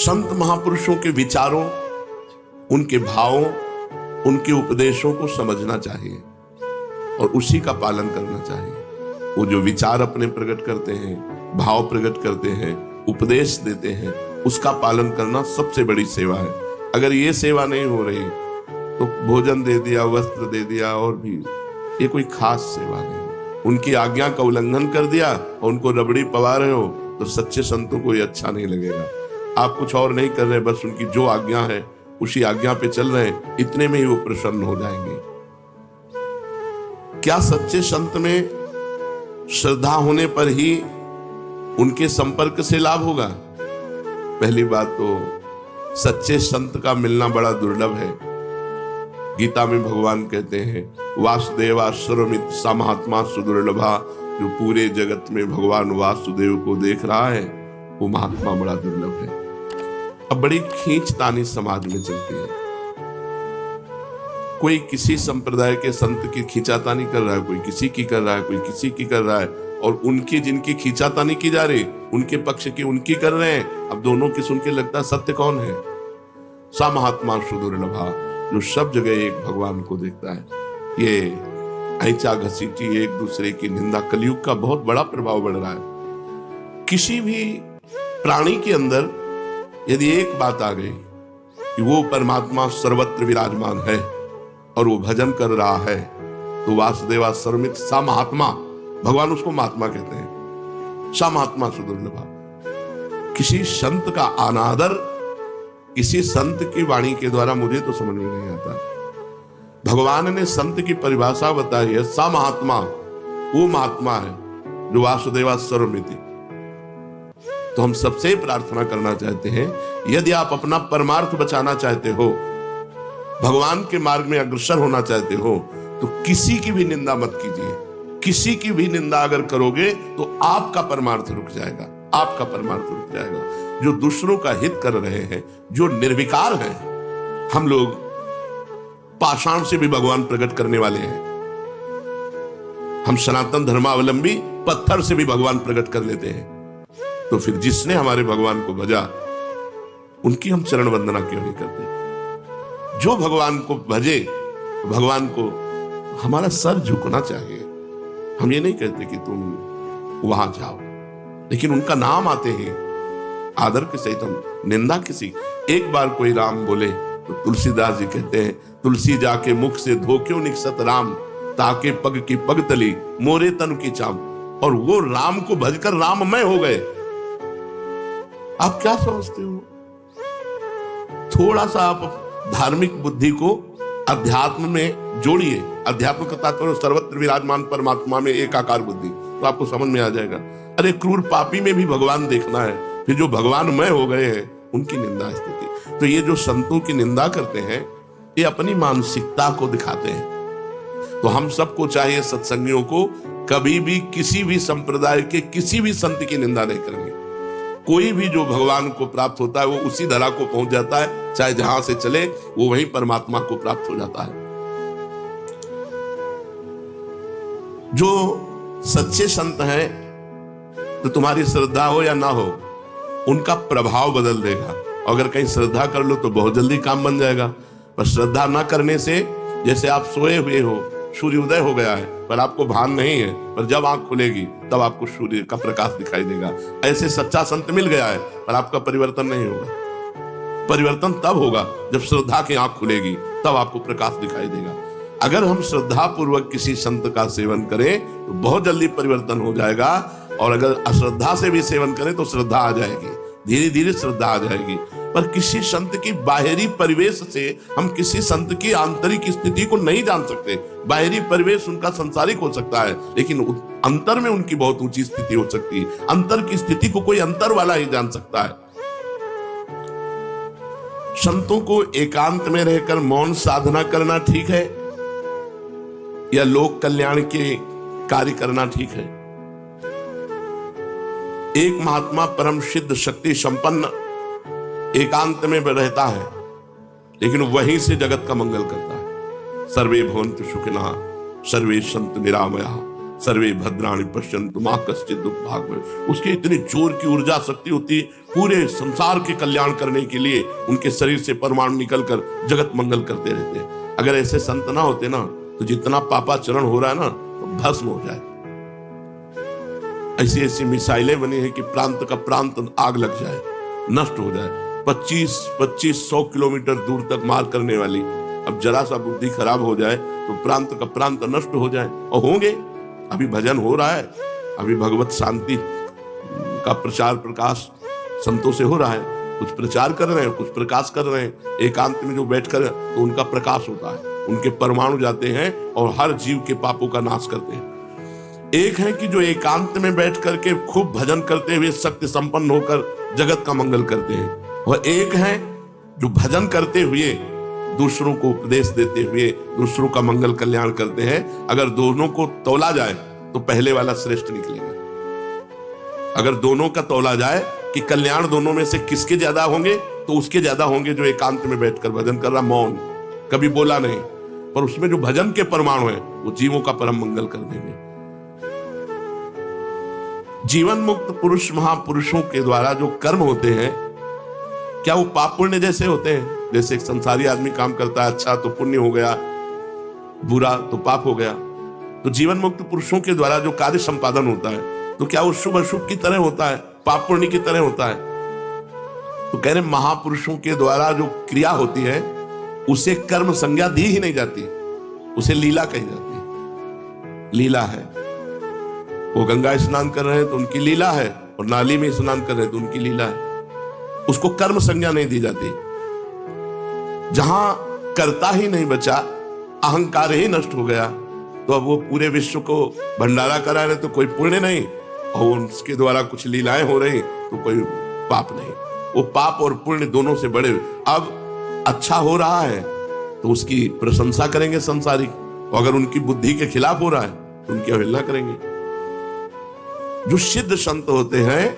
संत महापुरुषों के विचारों, उनके भावों, उनके उपदेशों को समझना चाहिए और उसी का पालन करना चाहिए। वो जो विचार अपने प्रकट करते हैं, भाव प्रकट करते हैं, उपदेश देते हैं, उसका पालन करना सबसे बड़ी सेवा है। अगर ये सेवा नहीं हो रही तो भोजन दे दिया, वस्त्र दे दिया, और भी ये कोई खास सेवा नहीं। उनकी आज्ञा का उल्लंघन कर दिया और उनको रबड़ी पवा रहे हो तो सच्चे संतों को ये अच्छा नहीं लगेगा। आप कुछ और नहीं कर रहे, बस उनकी जो आज्ञा है उसी आज्ञा पे चल रहे हैं, इतने में ही वो प्रसन्न हो जाएंगे। क्या सच्चे संत में श्रद्धा होने पर ही उनके संपर्क से लाभ होगा? पहली बात तो सच्चे संत का मिलना बड़ा दुर्लभ है। गीता में भगवान कहते हैं, वासुदेवा सर्वमित सा महात्मा सुदुर्लभा। जो पूरे जगत में भगवान वासुदेव को देख रहा है वो महात्मा बड़ा दुर्लभ है। अब बड़ी खींचतानी समाज में चलती है। कोई किसी संप्रदाय के संत की खींचातानी कर रहा है, कोई किसी की कर रहा है, कोई किसी की कर रहा है, और उनकी जिनकी खींचातानी की जा रही, उनके पक्ष की उनकी कर रहे हैं। अब दोनों की सुन के लगता है सत्य कौन है? सा महात्मा सुदुर्लभा, जो सब जगह एक भगवान को देखता है। ये ऐचा घसीटी, एक दूसरे की निंदा, कलयुग का बहुत बड़ा प्रभाव बढ़ रहा है। किसी भी प्राणी के अंदर यदि एक बात आ गई कि वो परमात्मा सर्वत्र विराजमान है और वो भजन कर रहा है, तो वासुदेवा सर्वमित सा महात्मा, भगवान उसको महात्मा कहते हैं। सा महात्मा सुदुर्लभा। किसी संत का अनादर किसी संत की वाणी के द्वारा मुझे तो समझ में नहीं आता। भगवान ने संत की परिभाषा बताई है, सा महात्मा वो महात्मा है जो वासुदेवा सर्वमिति। तो हम सबसे प्रार्थना करना चाहते हैं, यदि आप अपना परमार्थ बचाना चाहते हो, भगवान के मार्ग में अग्रसर होना चाहते हो, तो किसी की भी निंदा मत कीजिए। किसी की भी निंदा अगर करोगे तो आपका परमार्थ रुक जाएगा, आपका परमार्थ रुक जाएगा। जो दूसरों का हित कर रहे हैं, जो निर्विकार हैं, हम लोग पाषाण से भी भगवान प्रकट करने वाले हैं। हम सनातन धर्मावलंबी पत्थर से भी भगवान प्रकट कर लेते हैं। तो फिर जिसने हमारे भगवान को भजा, उनकी हम चरण वंदना क्यों नहीं करते? जो भगवान को भजे, भगवान को हमारा सर झुकना चाहिए। हम ये नहीं कहते कि तुम वहां जाओ, लेकिन उनका नाम आते ही आदर के सहित हम निंदा किसी। एक बार कोई राम बोले तो तुलसीदास जी कहते हैं, तुलसी जाके मुख से धो क्यों निकसत राम, ताके पग की पग तली मोरे तन की चाम। और वो राम को भजकर राममय हो गए। आप क्या समझते हो? थोड़ा सा आप धार्मिक बुद्धि को अध्यात्म में जोड़िए। अध्यात्म का तात्पर्य सर्वत्र विराजमान परमात्मा में एकाकार बुद्धि, तो आपको समझ में आ जाएगा। अरे क्रूर पापी में भी भगवान देखना है, फिर जो भगवानमय हो गए हैं उनकी निंदा स्थिति। तो ये जो संतों की निंदा करते हैं, ये अपनी मानसिकता को दिखाते हैं। तो हम सबको चाहिए, सत्संगियों को, कभी भी किसी भी संप्रदाय के किसी भी संत की निंदा नहीं करेंगे। कोई भी जो भगवान को प्राप्त होता है वो उसी धरा को पहुंच जाता है, चाहे जहां से चले वो वहीं परमात्मा को प्राप्त हो जाता है। जो सच्चे संत हैं, तो तुम्हारी श्रद्धा हो या ना हो, उनका प्रभाव बदल देगा। अगर कहीं श्रद्धा कर लो तो बहुत जल्दी काम बन जाएगा। पर श्रद्धा ना करने से, जैसे आप सोए हुए हो, सूर्योदय हो गया है पर आपको भान नहीं है, पर जब आंख खुलेगी तब आपको सूर्य का प्रकाश दिखाई देगा। ऐसे सच्चा संत मिल गया है पर आपका परिवर्तन नहीं होगा। परिवर्तन तब होगा जब श्रद्धा की आंख खुलेगी, तब आपको प्रकाश दिखाई देगा। अगर हम श्रद्धा पूर्वक किसी संत का सेवन करें तो बहुत जल्दी परिवर्तन हो जाएगा, और अगर अश्रद्धा से भी सेवन करें तो श्रद्धा आ जाएगी, धीरे धीरे श्रद्धा आ जाएगी। पर किसी संत की बाहरी परिवेश से हम किसी संत की आंतरिक स्थिति को नहीं जान सकते। बाहरी परिवेश उनका संसारिक हो सकता है, लेकिन अंतर में उनकी बहुत ऊंची स्थिति हो सकती है। अंतर की स्थिति को कोई अंतर वाला ही जान सकता है। संतों को एकांत में रहकर मौन साधना करना ठीक है या लोक कल्याण के कार्य करना ठीक है? एक महात्मा परम सिद्ध शक्ति संपन्न एकांत में रहता है, लेकिन वहीं से जगत का मंगल करता है। सर्वे भवन्तु सुखिनः, सर्वे सन्तु निरामयाः, सर्वे भद्राणि पश्यन्तु मा कश्चित् दुःखभाग् भवेत्। उसकी इतनी जोर की ऊर्जा शक्ति होती है पूरे संसार के कल्याण करने के लिए। उनके शरीर से परमाणु निकलकर जगत मंगल करते रहते हैं। अगर ऐसे संत ना होते ना तो जितना पापाचरण हो रहा है ना तो भस्म हो जाए। ऐसी ऐसी मिसाइलें बनी है कि प्रांत का प्रांत आग लग जाए, नष्ट हो जाए। 25-100 किलोमीटर दूर तक मार करने वाली, अब जरा सा बुद्धि खराब हो जाए तो प्रांत का प्रांत नष्ट हो जाए। और होंगे, अभी भजन हो रहा है, अभी भगवत शांति का प्रचार प्रकाश संतों से हो रहा है। कुछ प्रचार कर रहे हैं, कुछ प्रकाश कर रहे हैं। एकांत में जो बैठकर तो उनका प्रकाश होता है, उनके परमाणु जाते हैं और हर जीव के पापों का नाश करते हैं। एक है कि जो एकांत में बैठ करके खूब भजन करते हुए शक्ति संपन्न होकर जगत का मंगल करते हैं, वह एक है जो भजन करते हुए दूसरों को उपदेश देते हुए दूसरों का मंगल कल्याण करते हैं। अगर दोनों को तौला जाए तो पहले वाला श्रेष्ठ निकलेगा। अगर दोनों का तौला जाए कि कल्याण दोनों में से किसके ज्यादा होंगे, तो उसके ज्यादा होंगे जो एकांत में बैठकर भजन कर रहा, मौन, कभी बोला नहीं, पर उसमें जो भजन के परमाणु है वो जीवों का परम मंगल करने में। जीवन मुक्त पुरुष महापुरुषों के द्वारा जो कर्म होते हैं, क्या वो पाप पुण्य जैसे होते हैं? जैसे एक संसारी आदमी काम करता है, अच्छा तो पुण्य हो गया, बुरा तो पाप हो गया। तो जीवन मुक्त पुरुषों के द्वारा जो कार्य संपादन होता है, तो क्या वो शुभ अशुभ की तरह होता है, पाप पुण्य की तरह होता है? तो कह रहे महापुरुषों के द्वारा जो क्रिया होती है उसे कर्म संज्ञा दी ही नहीं जाती, उसे लीला कही जाती है। लीला है, वो गंगा स्नान कर रहे हैं तो उनकी लीला है, और नाली में स्नान कर रहे हैं तो उनकी लीला है। उसको कर्म संज्ञा नहीं दी जाती। जहां कर्ता ही नहीं बचा, अहंकार ही नष्ट हो गया, तो अब वो पूरे विश्व को भंडारा करा रहे तो कोई पुण्य नहीं, और उसके द्वारा कुछ लीलाएं हो रही तो कोई पाप नहीं। वो पाप और पुण्य दोनों से बड़े। अब अच्छा हो रहा है तो उसकी प्रशंसा करेंगे संसारिक, और अगर उनकी बुद्धि के खिलाफ हो रहा है तो उनकी अवहेलना करेंगे। जो सिद्ध संत होते हैं,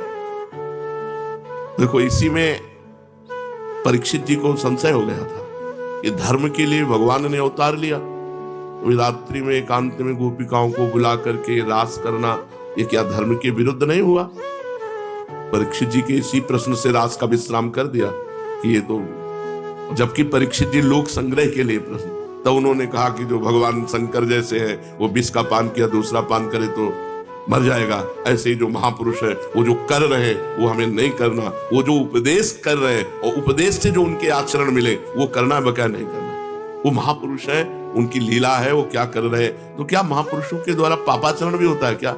देखो इसी में परीक्षित जी को संशय हो गया था कि धर्म के लिए भगवान ने अवतार लिया, रात्रि में एकांत में गोपिकाओं को बुला करके रास करना, ये क्या धर्म के विरुद्ध नहीं हुआ? परीक्षित जी के इसी प्रश्न से रास का विश्राम कर दिया कि ये तो, जबकि परीक्षित जी लोक संग्रह के लिए प्रश्न, तब उन्होंने कहा कि जो भगवान शंकर जैसे हैं, वो विष का पान किया, दूसरा पान करे तो मर जाएगा। ऐसे ही जो महापुरुष है वो जो कर रहे हैं वो हमें नहीं करना, वो जो उपदेश कर रहे हैं और उपदेश से जो उनके आचरण मिले वो करना बकाया नहीं करना। वो महापुरुष है, उनकी लीला है, वो क्या कर रहे हैं। तो क्या महापुरुषों के द्वारा पापाचरण भी होता है क्या?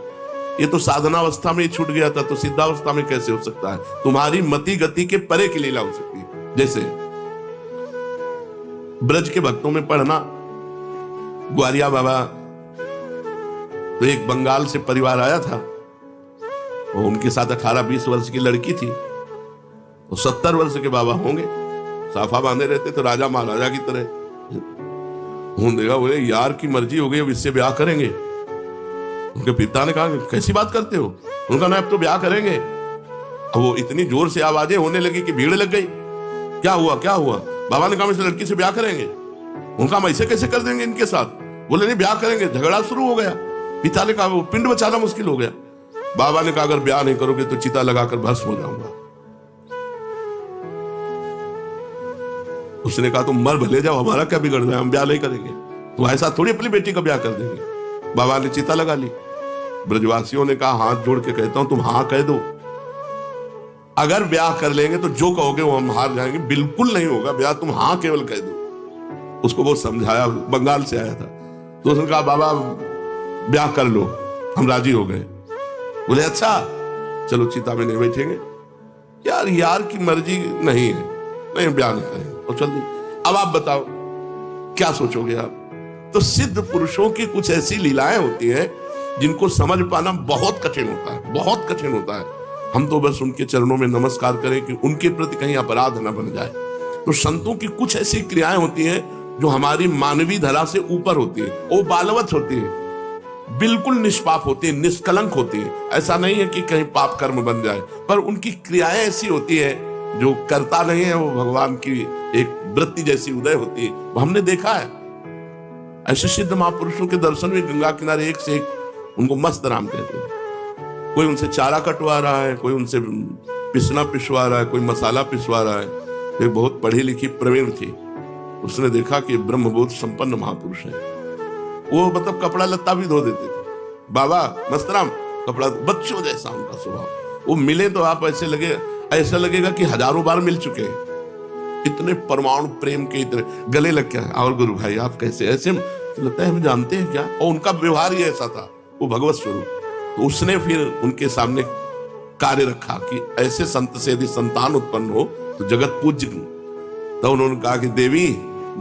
ये तो साधनावस्था में ही छूट गया था, तो सिद्धावस्था में कैसे हो सकता है? तुम्हारी मति गति के परे की लीला हो सकती है। जैसे ब्रज के भक्तों में पढ़ना, ग्वारिया बाबा, तो एक बंगाल से परिवार आया था और उनके साथ 18-20 वर्ष की लड़की थी, तो 70 वर्ष के बाबा होंगे, साफा बांधे रहते तो राजा महाराजा की तरह। देखा, बोले यार की मर्जी हो गई, अब इससे ब्याह करेंगे। उनके पिता ने कहा कैसी बात करते हो? उनका ना अब तो ब्याह करेंगे। अब वो इतनी जोर से आवाजें होने लगी कि भीड़ लग गई। क्या हुआ क्या हुआ? बाबा ने कहा इस लड़की से ब्याह करेंगे। उनका हम ऐसे कैसे कर देंगे इनके साथ? बोले नहीं ब्याह करेंगे। झगड़ा शुरू हो गया। पिता ने कहा वो पिंड बचाना मुश्किल हो गया। बाबा ने कहा अगर ब्याह नहीं करोगे तो चिता लगाकर भस्म हो जाऊंगा। उसने कहा तुम मर भले जाओ, हमारा क्या बिगड़ रहा है, हम ब्याह नहीं करेंगे। तो ऐसा थोड़ी अपनी बेटी का ब्याह कर देंगे। बाबा ने चिता लगा ली। ब्रजवासियों ने कहा हाथ जोड़ के कहता हूं तुम हाँ कह दो, अगर ब्याह कर लेंगे तो जो कहोगे वो हम हार जाएंगे। बिल्कुल नहीं होगा ब्याह, तुम हाँ केवल कह दो। उसको बहुत समझाया, बंगाल से आया था। तो उसने कहा बाबा ब्याह कर लो, हम राजी हो गए। बोले अच्छा चलो चिता में नहीं बैठेंगे। यार की मर्जी नहीं है, नहीं ब्याह नहीं करेंगे। और चल दी। अब आप बताओ क्या सोचोगे आप? तो सिद्ध पुरुषों की कुछ ऐसी लीलाएं होती हैं जिनको समझ पाना बहुत कठिन होता है, बहुत कठिन होता है। हम तो बस उनके चरणों में नमस्कार करें कि उनके प्रति कहीं अपराध न बन जाए। तो संतों की कुछ ऐसी क्रियाएं होती हैं जो हमारी मानवीय धरा से ऊपर होती है, वो बालवत होती है, बिल्कुल निष्पाप होती है, निष्कलंक होती है। ऐसा नहीं है कि कहीं पाप कर्म बन जाए, पर उनकी क्रियाएं ऐसी होती है जो करता नहीं है, वो भगवान की एक वृत्ति जैसी उदय होती है। वो हमने देखा है। ऐसे सिद्ध महापुरुषों के दर्शन में गंगा किनारे एक से एक उनको मस्त राम कहते हैं। कोई उनसे चारा कटवा रहा है, कोई उनसे पिसना पिसवा रहा है, कोई मसाला पिसवा रहा है। एक बहुत पढ़ी लिखी प्रवीण थी, उसने देखा कि ब्रह्मबोध संपन्न महापुरुष है, वो मतलब कपड़ा लत्ता भी धो देते थे। बाबा मस्तराम कपड़ा, बच्चों जैसा उनका स्वभाव। वो मिले तो आप ऐसा लगेगा कि हजारों बार मिल चुके हैं। इतने परमाणु प्रेम के, इतने गले लग गया। और गुरु भाई आप कैसे, ऐसे तो लगता है हम जानते हैं क्या। और उनका व्यवहार ही ऐसा था, वो भगवत स्वरूप। तो उसने फिर उनके सामने कार्य रखा कि ऐसे संत से यदि संतान उत्पन्न हो तो जगत पूज्य। तो उन्होंने कहा कि देवी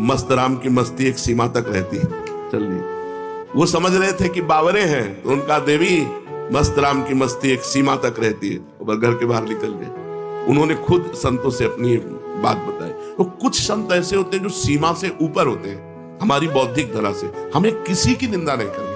मस्तराम की मस्ती एक सीमा तक रहती है, चल रही। वो समझ रहे थे कि बावरे हैं, तो उनका देवी मस्तराम की मस्ती एक सीमा तक रहती है, और घर के बाहर निकल गए। उन्होंने खुद संतों से अपनी बात बताई। तो कुछ संत ऐसे होते हैं जो सीमा से ऊपर होते हैं, हमारी बौद्धिक धरा से। हमें किसी की निंदा नहीं करनी।